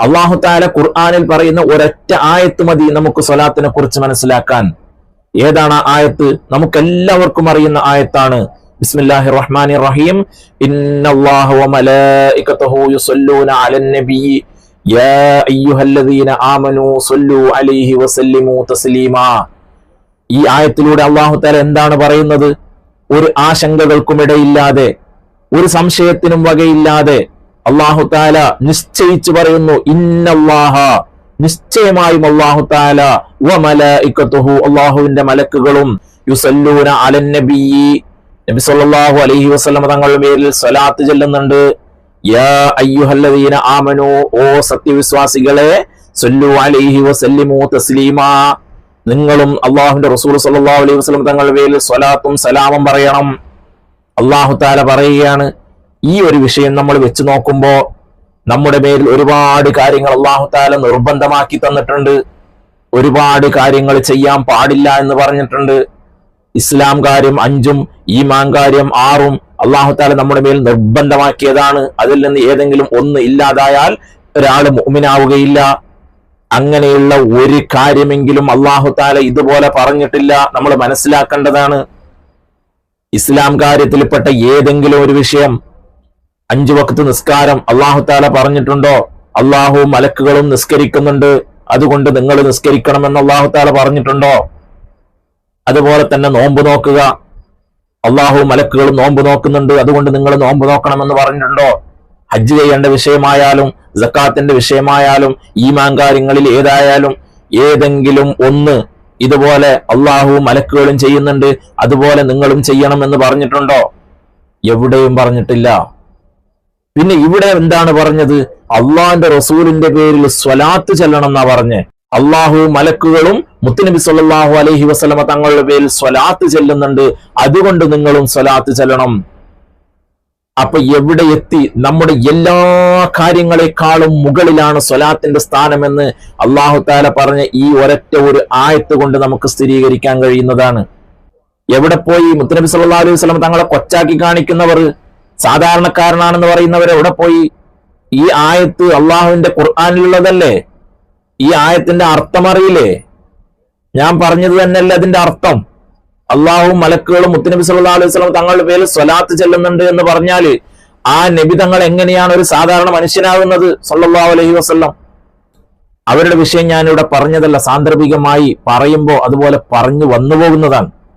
അല്ലാഹു തആല ഖുർആനിൽ പറയുന്ന ഒരൊറ്റ ആയത്ത് മതി നമുക്ക് സ്വലാത്തിനെ കുറിച്ച് മനസ്സിലാക്കാൻ. ഏതാണ് ആ ആയത്ത്? നമുക്കെല്ലാവർക്കും അറിയുന്ന ആയത്താണ്. ബിസ്മില്ലാഹിർ റഹ്മാനിർ റഹീം. ഇന്നല്ലാഹ വ മലായികതഹു യുസല്ലൂന അലൻ നബിയ്യി യാ അയ്യുഹല്ലദീന ആമനൂ സ്വല്ലൂ അലൈഹി വസല്ലിമൂ തസ്ലീമാ. ഈ ആയത്തിലൂടെ അല്ലാഹു തആല എന്താണ് പറയുന്നത്? ഒരു ആശങ്കകൾക്കും ഇടയില്ലാതെ, ഒരു സംശയത്തിനും വകയില്ലാതെ അല്ലാഹു തആല നിശ്ചയിച്ചു പറയുന്നു, ഇന്നല്ലാഹ, നിശ്ചയമായും അല്ലാഹു തആല, വ മലായികതുഹു, അല്ലാഹുവിന്റെ മലക്കുകളും, യുസല്ലൂന അലൻ നബിയ്യി, നബി സല്ലല്ലാഹു അലൈഹി വസല്ലം തങ്ങളുടെ പേരിൽ സ്വലാത്ത് ചൊല്ലുന്നുണ്ട്. യാ അയ്യുഹല്ലദീന ആമനൂ, ഓ സത്യവിശ്വാസികളെ, സ്വല്ലു അലൈഹി വസല്ലിമൂ തസ്ലീമാ, നിങ്ങളും അല്ലാഹുവിന്റെ റസൂൽ സല്ലല്ലാഹു അലൈഹി വസല്ലം തങ്ങളുടെ പേരിൽ സ്വലാത്തും സലാമും പറയണം. അല്ലാഹു തആല പറയുകയാണ്. ഈ ഒരു വിഷയം നമ്മൾ വെച്ച് നോക്കുമ്പോ നമ്മുടെ പേരിൽ ഒരുപാട് കാര്യങ്ങൾ അല്ലാഹു തആല നിർബന്ധമാക്കി തന്നിട്ടുണ്ട്. ഒരുപാട് കാര്യങ്ങൾ ചെയ്യാൻ പാടില്ല എന്ന് പറഞ്ഞിട്ടുണ്ട്. ഇസ്ലാം കാര്യം 5ഉം ഈമാൻ കാര്യം 6ഉം അല്ലാഹു തആല നമ്മുടെ മേൽ നിർബന്ധമാക്കിയതാണ്. അതിൽ നിന്ന് ഏതെങ്കിലും ഒന്ന് ഇല്ലാതായാൽ ഒരാൾ മുഅ്മിനാവുകയില്ല. അങ്ങനെയുള്ള ഒരു കാര്യമെങ്കിലും അല്ലാഹു തആല ഇതുപോലെ പറഞ്ഞിട്ടില്ല. നമ്മൾ മനസ്സിലാക്കേണ്ടതാണ്. ഇസ്ലാം കാര്യത്തിൽപ്പെട്ട ഏതെങ്കിലും ഒരു വിഷയം, 5 വഖ്ത് നിസ്കാരം അല്ലാഹു തആല പറഞ്ഞിട്ടുണ്ടോ? അല്ലാഹു മലക്കുകളും നിസ്കരിക്കുന്നുണ്ട്, അതുകൊണ്ട് നിങ്ങൾ നിസ്കരിക്കണമെന്ന് അല്ലാഹു തആല പറഞ്ഞിട്ടുണ്ടോ? അതുപോലെ തന്നെ നോമ്പ് നോക്കുക, അല്ലാഹു മലക്കുകളും നോമ്പ് നോക്കുന്നുണ്ട്, അതുകൊണ്ട് നിങ്ങൾ നോമ്പ് നോക്കണമെന്ന് പറഞ്ഞിട്ടുണ്ടോ? ഹജ്ജ് ചെയ്യേണ്ട വിഷയമായാലും സക്കാത്തിന്റെ വിഷയമായാലും ഈമാൻ കാര്യങ്ങളിൽ ഏതായാലും ഏതെങ്കിലും ഒന്ന് ഇതുപോലെ അല്ലാഹു മലക്കുകളും ചെയ്യുന്നുണ്ട്, അതുപോലെ നിങ്ങളും ചെയ്യണമെന്ന് പറഞ്ഞിട്ടുണ്ടോ? എവിടെയും പറഞ്ഞിട്ടില്ല. പിന്നെ ഇവിടെ എന്താണ് പറഞ്ഞത്? അള്ളാഹിന്റെ റസൂലിന്റെ പേരിൽ സ്വലാത്ത് ചെല്ലണം എന്നാ പറഞ്ഞേ. അള്ളാഹു മലക്കുകളും മുത്തുനബി സല്ലല്ലാഹു അലൈഹി വസല്ലമ തങ്ങളുടെ പേരിൽ സ്വലാത്ത് ചെല്ലുന്നുണ്ട്, അതുകൊണ്ട് നിങ്ങളും സ്വലാത്ത് ചെല്ലണം. അപ്പൊ എവിടെ എത്തി? നമ്മുടെ എല്ലാ കാര്യങ്ങളെക്കാളും മുകളിലാണ് സ്വലാത്തിന്റെ സ്ഥാനമെന്ന് അല്ലാഹു തആല പറഞ്ഞ ഈ ഒരൊറ്റ ഒരു ആയത്ത് കൊണ്ട് നമുക്ക് സ്ഥിരീകരിക്കാൻ കഴിയുന്നതാണ്. എവിടെ പോയി? മുത്തുനബി സല്ലല്ലാഹു അലൈഹി വസല്ലം തങ്ങളെ കൊച്ചാക്കി കാണിക്കുന്നവർ, സാധാരണക്കാരനാണെന്ന് പറയുന്നവർ എവിടെ പോയി? ഈ ആയത്ത് അള്ളാഹുവിന്റെ ഖുർആനിലുള്ളതല്ലേ? ഈ ആയത്തിന്റെ അർത്ഥം അറിയില്ലേ? ഞാൻ പറഞ്ഞത് തന്നെയല്ലേ അതിന്റെ അർത്ഥം? അള്ളാഹു മലക്കുകളും മുത്തുനബി സല്ലല്ലാഹു അലൈഹി വസല്ലം തങ്ങളുടെ പേരിൽ സ്വലാത്ത് ചെല്ലുന്നുണ്ട് എന്ന് പറഞ്ഞാല് ആ നബി തങ്ങൾ എങ്ങനെയാണ് ഒരു സാധാരണ മനുഷ്യനാകുന്നത്? സല്ലല്ലാഹു അലൈഹി വസല്ലം. അവരുടെ വിഷയം ഞാനിവിടെ പറഞ്ഞതല്ല, സാന്ദർഭികമായി പറയുമ്പോൾ അതുപോലെ പറഞ്ഞു വന്നു പോകുന്നതാണ്.